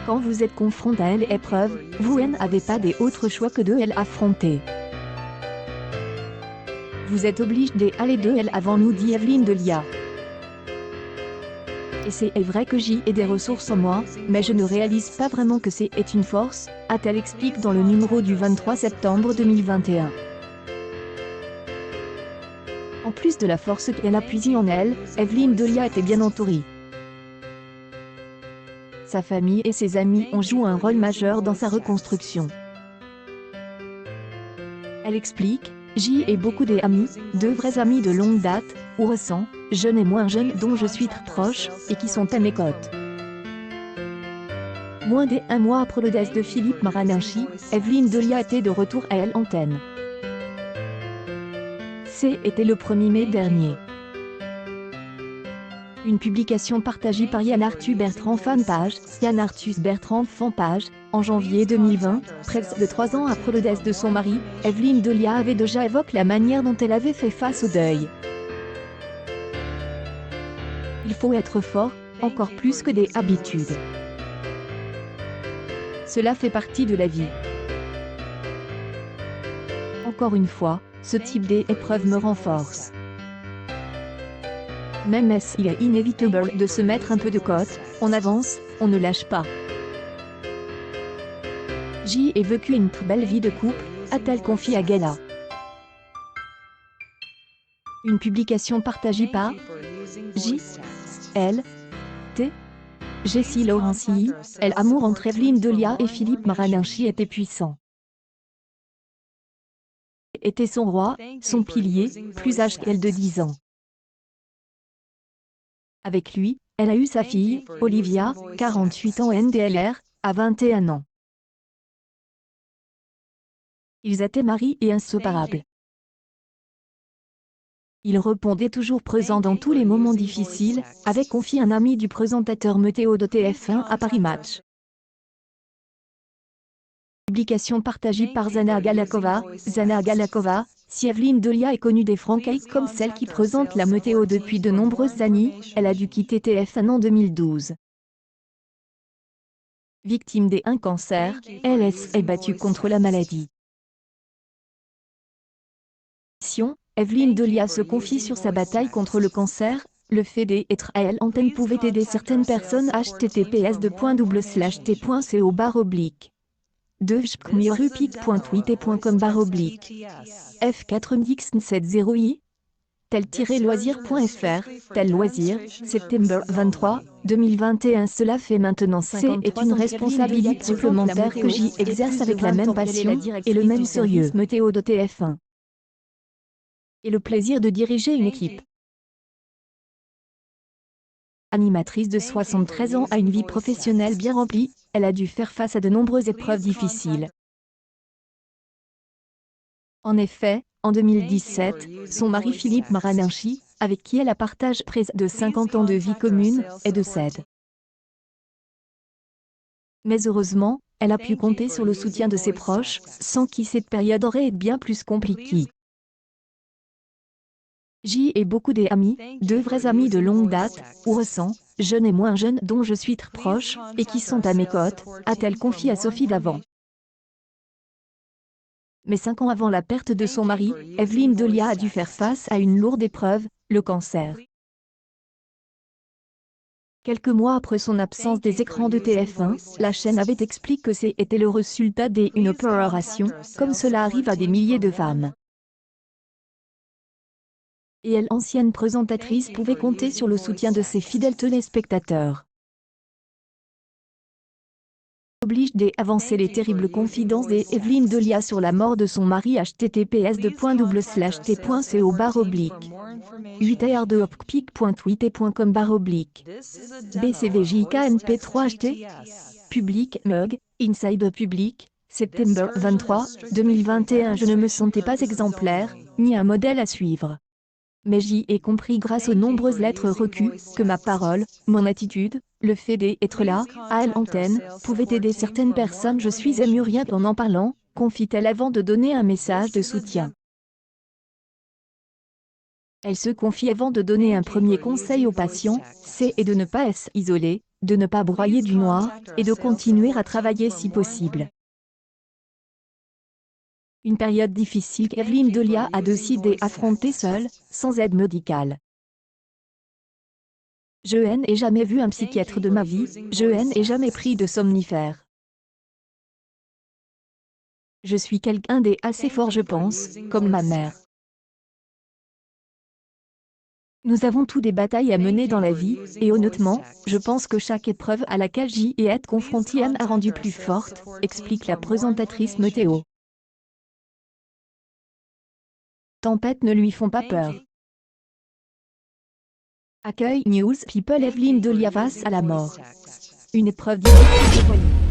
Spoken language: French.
Quand vous êtes confronté à l'épreuve, vous n'avez pas d'autre choix que de l'affronter. Vous êtes obligé d'aller de elle avant nous, dit Evelyne Delia. Et c'est vrai que j'ai des ressources en moi, mais je ne réalise pas vraiment que c'est une force, a-t-elle expliqué dans le numéro du 23 septembre 2021. En plus de la force qu'elle a puisée en elle, Evelyne Delia était bien entourée. Sa famille et ses amis ont joué un rôle majeur dans sa reconstruction. Elle explique: j'ai beaucoup d'amis, de vrais amis de longue date, ou récents, jeunes et moins jeunes dont je suis très proche, et qui sont à mes côtés. Moins d'un mois après le décès de Philippe Maranacci, Evelyne Delia était de retour à l'antenne. C'était le 1er mai dernier. Une publication partagée par Yann Arthus Bertrand fanpage, Yann Arthus Bertrand fanpage, en janvier 2020, presque de 3 ans après le décès de son mari, Evelyne Delia avait déjà évoqué la manière dont elle avait fait face au deuil. Il faut être fort, encore plus que des habitudes. Cela fait partie de la vie. Encore une fois, ce type d'épreuve me renforce. Même s'il est inévitable de se mettre un peu de côté, on avance, on ne lâche pas. J'ai vécu une très belle vie de couple, a-t-elle confié à Gala. Une publication partagée par J.L.T. Jessie Laurency, l'amour entre Evelyne Delia et Philippe Maranacci était puissant. Était son roi, son pilier, plus âgé qu'elle de 10 ans. Avec lui, elle a eu sa fille, Olivia, 48 ans NDLR, à 21 ans. Ils étaient mariés et inséparables. Il répondait toujours présent dans tous les moments difficiles, avait confié un ami du présentateur météo de TF1 à Paris Match. Publication partagée par Zana Galakova. Zana Galakova, si Evelyne Delia est connue des franchises comme celle qui présente la météo depuis de nombreuses années, elle a dû quitter TF1 en 2012. Victime d'un cancer, elle s'est battue contre la maladie. Evelyne Delia se confie sur sa bataille contre le cancer. Le fait d'être à l'antenne pouvait aider certaines personnes. https://t.co/. 2jpmirupic.tweet.com f4mx70i tel-loisir.fr tel loisir, septembre 23, 2021. Cela fait maintenant c'est une responsabilité supplémentaire que j'y exerce avec la même passion et le même sérieux météo de TF1. Et le plaisir de diriger une équipe. Animatrice de 73 ans à une vie professionnelle bien remplie, elle a dû faire face à de nombreuses épreuves difficiles. En effet, en 2017, son mari Philippe Maranacci, avec qui elle a partagé près de 50 ans de vie commune, est décédé. Mais heureusement, elle a pu compter sur le soutien de ses proches, sans qui cette période aurait été bien plus compliquée. J'ai beaucoup d'amis, de vrais amis de longue date, ou récents, jeunes et moins jeunes dont je suis très proche, et qui sont à mes côtés, a-t-elle confié à Sophie Davant. Mais 5 ans avant la perte de son mari, Evelyne Delia a dû faire face à une lourde épreuve, le cancer. Quelques mois après son absence des écrans de TF1, la chaîne avait expliqué que c'était le résultat d'une opération, comme cela arrive à des milliers de femmes. Et elle, ancienne présentatrice, pouvait compter sur le soutien de ses fidèles téléspectateurs. Oblige d'avancer les terribles confidences d'Evelyne Delia sur la mort de son mari. https://t.co/. 8ar2oppic.tweet.com bcvjknp3ht public mug inside public septembre 23 2021. Je ne me sentais pas exemplaire ni un modèle à suivre, mais j'y ai compris grâce aux nombreuses lettres reçues que ma parole, mon attitude, le fait d'être là, à l'antenne, pouvait aider certaines personnes. Je suis émue rien qu'en parlant, confie-t-elle avant de donner un message de soutien. Elle se confie avant de donner un premier conseil aux patients, c'est de ne pas s'isoler, de ne pas broyer du noir, et de continuer à travailler si possible. Une période difficile qu'Evelyne Delia a décidé affronter seule, sans aide médicale. Je n'ai jamais vu un psychiatre de ma vie, je n'ai jamais pris de somnifères. Je suis quelqu'un d'assez fort je pense, comme ma mère. Nous avons tous des batailles à mener dans la vie, et honnêtement, je pense que chaque épreuve à laquelle j'y ai été confrontée m'a rendue plus forte, explique la présentatrice météo. Tempêtes ne lui font pas peur. Accueil News People Evelyne Delia face à la mort. Une épreuve difficile de folie.